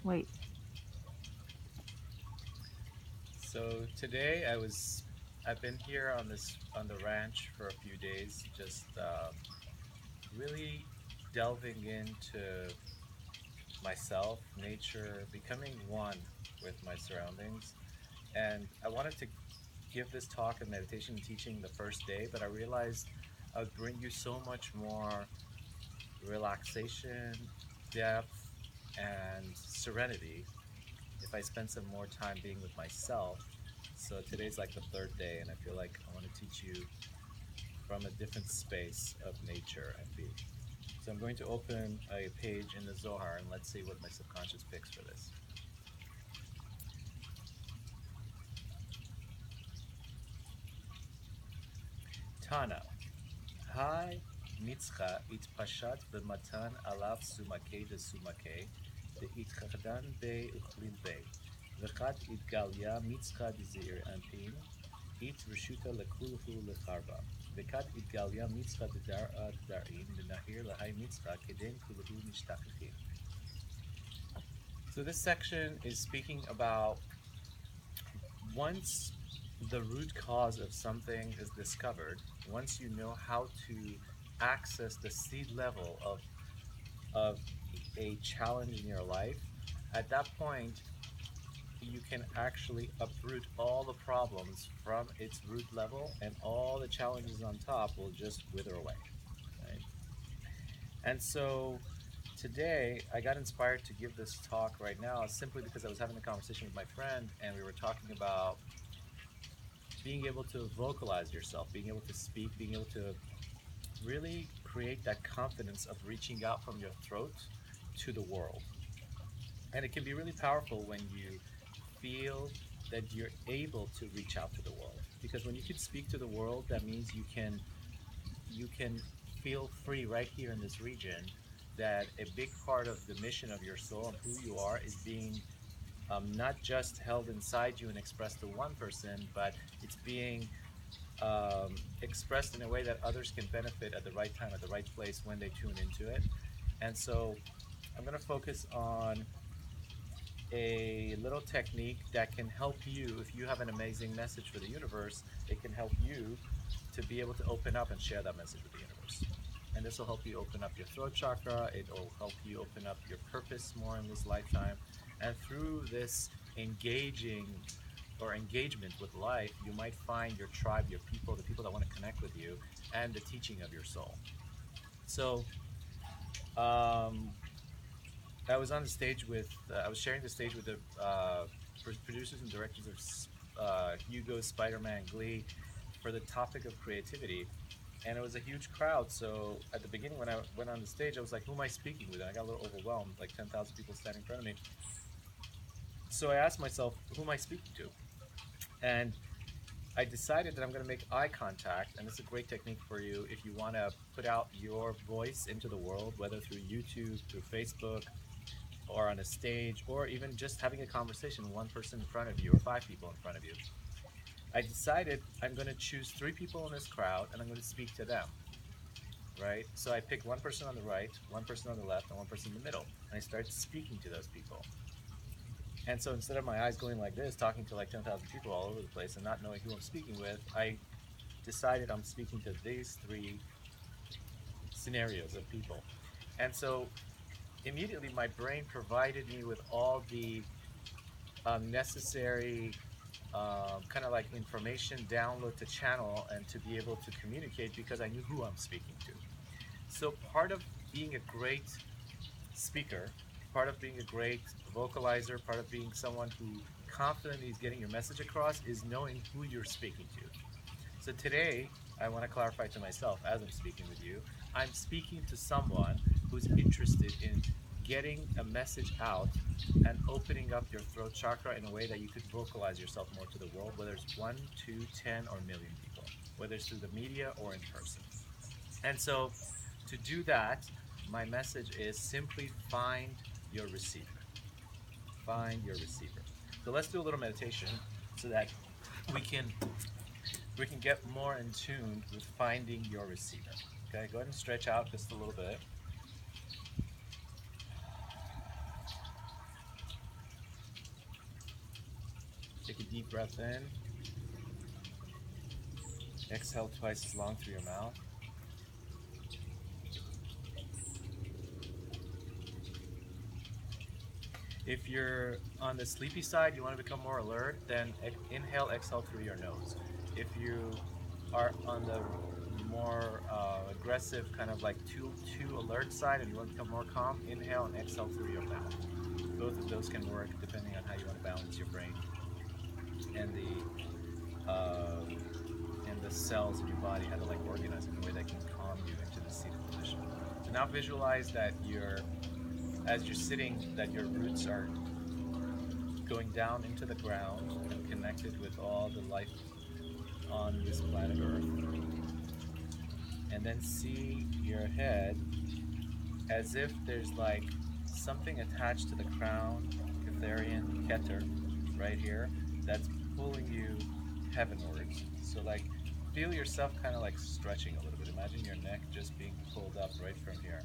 Wait. So today I've been here on the ranch for a few days, just really delving into myself, nature, becoming one with my surroundings. And I wanted to give this talk and meditation and teaching the first day, but I realized I would bring you so much more relaxation, depth, and serenity if I spend some more time being with myself. So today's like the third day, and I feel like I want to teach you from a different space of nature and being. So I'm going to open a page in the Zohar, and let's see what my subconscious picks for this. Tana. Hai mitzcha itpashat v'matan alav sumake de sumake de itchachdan be uchlil be v'chad itgalya mitzcha de zeir anpin it reshuta lekulhu lecharba v'chad itgalya mitzcha de dar'a de darin lenahir lahai mitzcha keden kulhu nishtachichin. So this section is speaking about once the root cause of something is discovered, once you know how to access the seed level of a challenge in your life, at that point you can actually uproot all the problems from its root level, and all the challenges on top will just wither away, right? And so today I got inspired to give this talk right now simply because I was having a conversation with my friend, and we were talking about being able to vocalize yourself, being able to speak, being able to really create that confidence of reaching out from your throat to the world. And it can be really powerful when you feel that you're able to reach out to the world. Because when you can speak to the world, that means you can feel free right here in this region that a big part of the mission of your soul and who you are is being not just held inside you and expressed to one person, but it's being expressed in a way that others can benefit at the right time, at the right place when they tune into it. And so I'm going to focus on a little technique that can help you. If you have an amazing message for the universe, it can help you to be able to open up and share that message with the universe. And this will help you open up your throat chakra. It will help you open up your purpose more in this lifetime. And through this engaging or engagement with life, you might find your tribe, your people, the people that want to connect with you, and the teaching of your soul. So, um, I was on the stage with, I was sharing the stage with the producers and directors of Hugo, Spider Man, Glee for the topic of creativity. And it was a huge crowd. So at the beginning, when I went on the stage, I was like, who am I speaking with? And I got a little overwhelmed, like 10,000 people standing in front of me. So I asked myself, who am I speaking to? And I decided that I'm going to make eye contact. And it's a great technique for you if you want to put out your voice into the world, whether through YouTube, through Facebook, or on a stage, or even just having a conversation with one person in front of you or five people in front of you. I decided I'm going to choose three people in this crowd and I'm going to speak to them, right? So I picked one person on the right, one person on the left, and one person in the middle. And I started speaking to those people. And so instead of my eyes going like this, talking to like 10,000 people all over the place and not knowing who I'm speaking with, I decided I'm speaking to these three scenarios of people. And so immediately my brain provided me with all the necessary kind of like information download to channel and to be able to communicate because I knew who I'm speaking to. So part of being a great speaker, part of being a great vocalizer, part of being someone who confidently is getting your message across is knowing who you're speaking to. So today, I want to clarify to myself as I'm speaking with you, I'm speaking to someone who's interested in getting a message out and opening up your throat chakra in a way that you could vocalize yourself more to the world, whether it's one, two, 10, or a million people, whether it's through the media or in person. And so to do that, my message is simply find your receiver. Find your receiver. So let's do a little meditation so that we can we can get more in tune with finding your receiver. Okay, go ahead and stretch out just a little bit. deep breath in. Exhale twice as long through your mouth. If you're on the sleepy side, you want to become more alert, then inhale, exhale through your nose. If you are on the more aggressive, kind of like too alert side, and you want to become more calm, inhale and exhale through your mouth. Both of those can work depending on how you want to balance your brain and the cells in your body, how to like organize in a way that can calm you into the seated position. So now visualize that as you're sitting, that your roots are going down into the ground and connected with all the life on this planet Earth. And then see your head as if there's like something attached to the crown, Catherian, Keter, right here, that's pulling you heavenwards. So like feel yourself kind of like stretching a little bit. Imagine your neck just being pulled up right from here.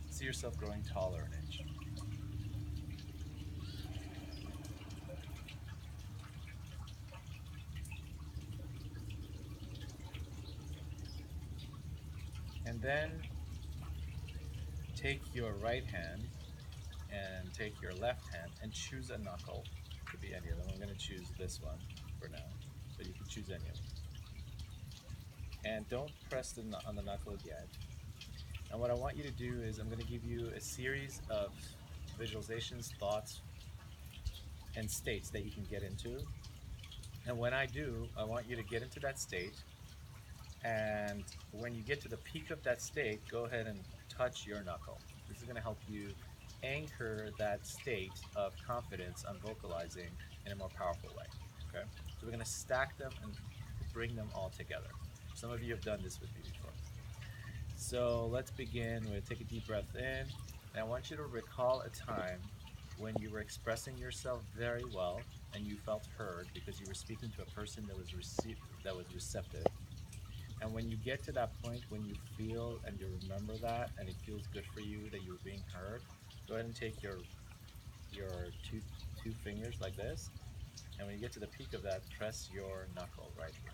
See yourself growing taller an inch. And then take your right hand and take your left hand and choose a knuckle. Could be any of them. I'm going to choose this one for now, but you can choose any of them. And don't press on the knuckle yet. And what I want you to do is I'm going to give you a series of visualizations, thoughts, and states that you can get into. And when I do, I want you to get into that state. And when you get to the peak of that state, go ahead and touch your knuckle. This is going to help you anchor that state of confidence on vocalizing in a more powerful way. Okay? So we're going to stack them and bring them all together. Some of you have done this with me before. So let's begin with take a deep breath in. And I want you to recall a time when you were expressing yourself very well and you felt heard because you were speaking to a person that was receptive. And when you get to that point, when you feel and you remember that, and it feels good for you that you're being heard, go ahead and take your two fingers like this, and when you get to the peak of that, press your knuckle right here.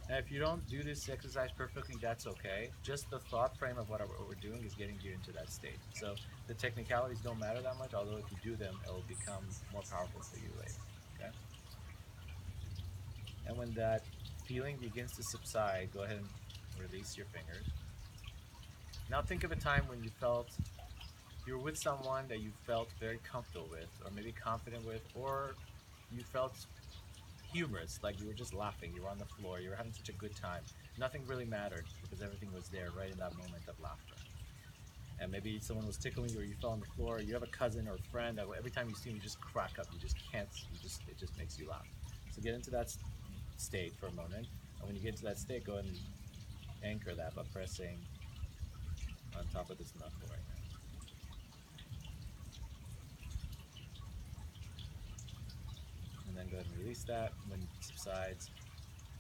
Now, if you don't do this exercise perfectly, that's okay. Just the thought frame of what we're doing is getting you into that state. So the technicalities don't matter that much, although if you do them, it will become more powerful for you later. Okay? And when that feeling begins to subside, go ahead and release your fingers. Now think of a time when you were with someone that you felt very comfortable with, or maybe confident with, or you felt humorous, like you were just laughing, you were on the floor, you were having such a good time. Nothing really mattered because everything was there right in that moment of laughter. And maybe someone was tickling you, or you fell on the floor, or you have a cousin or a friend that every time you see them, you just crack up. You just can't, it just makes you laugh. So get into that state for a moment. And when you get into that state, go ahead and anchor that by pressing on top of this knuckle right now. And then go ahead and release that when it subsides.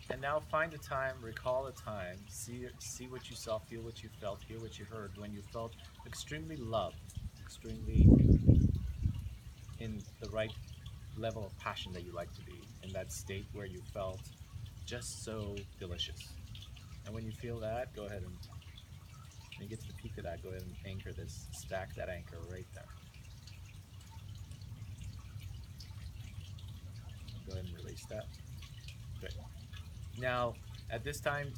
And now find a time, recall a time, see what you saw, feel what you felt, hear what you heard when you felt extremely loved, extremely in the right level of passion that you like to be, in that state where you felt just so delicious. And when you feel that, go ahead and when you get to the peak of that, go ahead and anchor this, stack that anchor right there. Go ahead and release that. Great. Now, at this time,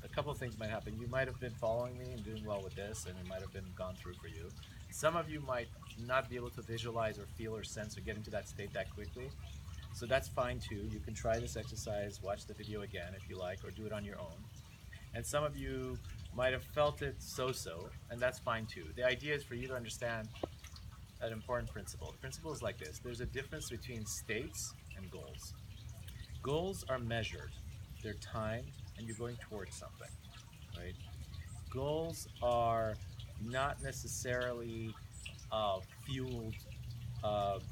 a couple of things might happen. You might have been following me and doing well with this, and it might have been gone through for you. Some of you might not be able to visualize or feel or sense or get into that state that quickly. So that's fine too. You can try this exercise, watch the video again if you like, or do it on your own. And some of you might have felt it so-so, and that's fine too. The idea is for you to understand an important principle. The principle is like this. There's a difference between states and goals. Goals are measured, they're timed, and you're going towards something, right? Goals are not necessarily fueled.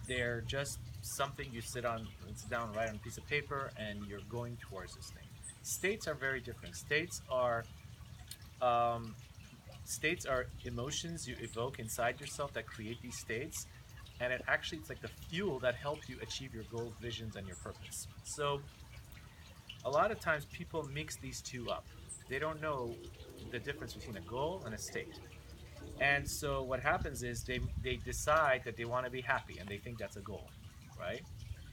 They're just something you sit down, write on a piece of paper, and you're going towards this thing. States are very different. Um, states are emotions you evoke inside yourself that create these states, and it actually, it's like the fuel that helps you achieve your goals, visions, and your purpose. So a lot of times people mix these two up. They don't know the difference between a goal and a state. And so what happens is they decide that they want to be happy and they think that's a goal, right?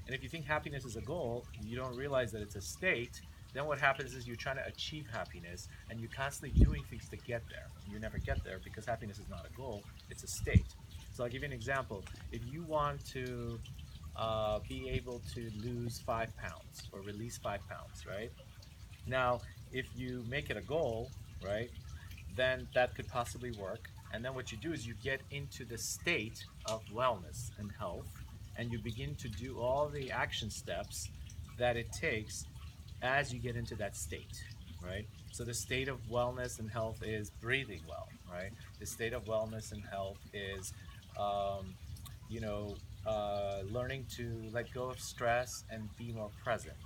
And if you think happiness is a goal, you don't realize that it's a state. Then what happens is you're trying to achieve happiness and you're constantly doing things to get there. And you never get there because happiness is not a goal, it's a state. So I'll give you an example. If you want to be able to lose 5 pounds or release 5 pounds, right? Now, if you make it a goal, right, then that could possibly work. And then what you do is you get into the state of wellness and health, and you begin to do all the action steps that it takes as you get into that state, right? So the state of wellness and health is breathing well, right? The state of wellness and health is, um, you know, learning to let go of stress and be more present,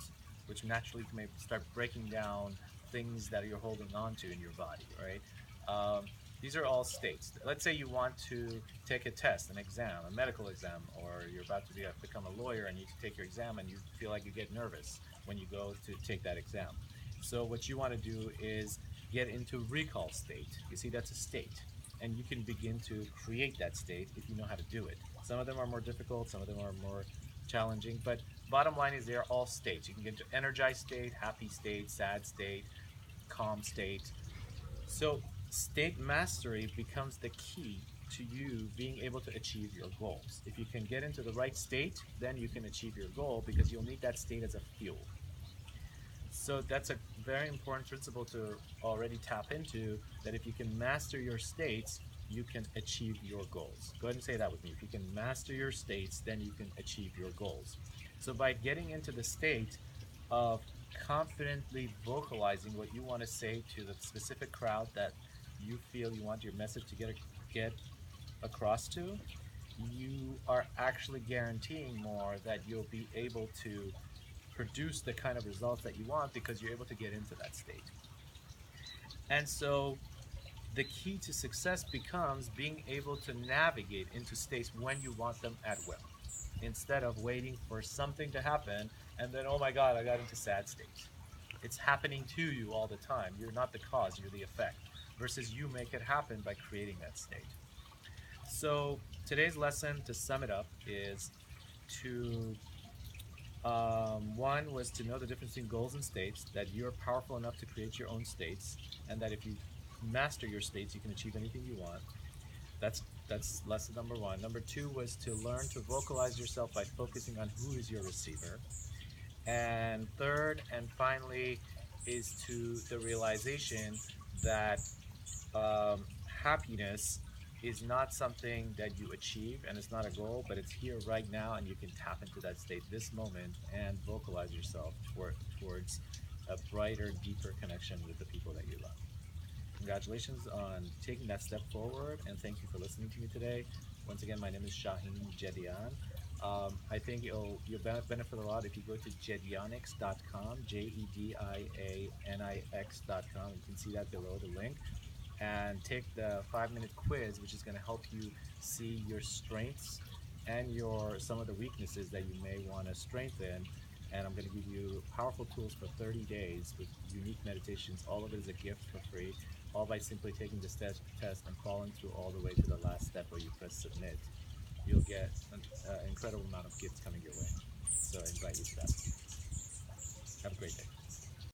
which naturally may start breaking down things that you're holding on to in your body, right? Um, these are all states. Let's say you want to take a test, an exam, a medical exam, or you're about to become a lawyer and you take your exam and you feel like you get nervous when you go to take that exam. So what you want to do is get into recall state. You see, that's a state. And you can begin to create that state if you know how to do it. Some of them are more difficult, some of them are more challenging, but bottom line is they're all states. You can get into energized state, happy state, sad state, calm state. So state mastery becomes the key to you being able to achieve your goals. If you can get into the right state, then you can achieve your goal because you'll need that state as a fuel. So that's a very important principle to already tap into, that if you can master your states, you can achieve your goals. Go ahead and say that with me. If you can master your states, then you can achieve your goals. So by getting into the state of confidently vocalizing what you want to say to the specific crowd that you feel you want your message to get across to, you are actually guaranteeing more that you'll be able to produce the kind of results that you want because you're able to get into that state. And so the key to success becomes being able to navigate into states when you want them at will, instead of waiting for something to happen and then, oh my God, I got into sad state. It's happening to you all the time. You're not the cause, you're the effect, versus you make it happen by creating that state. So today's lesson, to sum it up, is to one was to know the difference between goals and states, that you're powerful enough to create your own states, and that if you master your states, you can achieve anything you want. That's lesson number one. Number two was to learn to vocalize yourself by focusing on who is your receiver. And third and finally is to the realization that happiness is not something that you achieve and it's not a goal, but it's here right now, and you can tap into that state this moment and vocalize yourself towards a brighter, deeper connection with the people that you love. Congratulations on taking that step forward, and thank you for listening to me today. Once again, my name is Shahin Jedian. I think you'll benefit a lot if you go to jedianix.com, JEDIANIX.com. You can see that below the link, and take the 5-minute quiz, which is going to help you see your strengths and your some of the weaknesses that you may want to strengthen. And I'm going to give you powerful tools for 30 days with unique meditations. All of it is a gift for free, all by simply taking this test and following through all the way to the last step where you press submit. You'll get an incredible amount of gifts coming your way. So I invite you to that.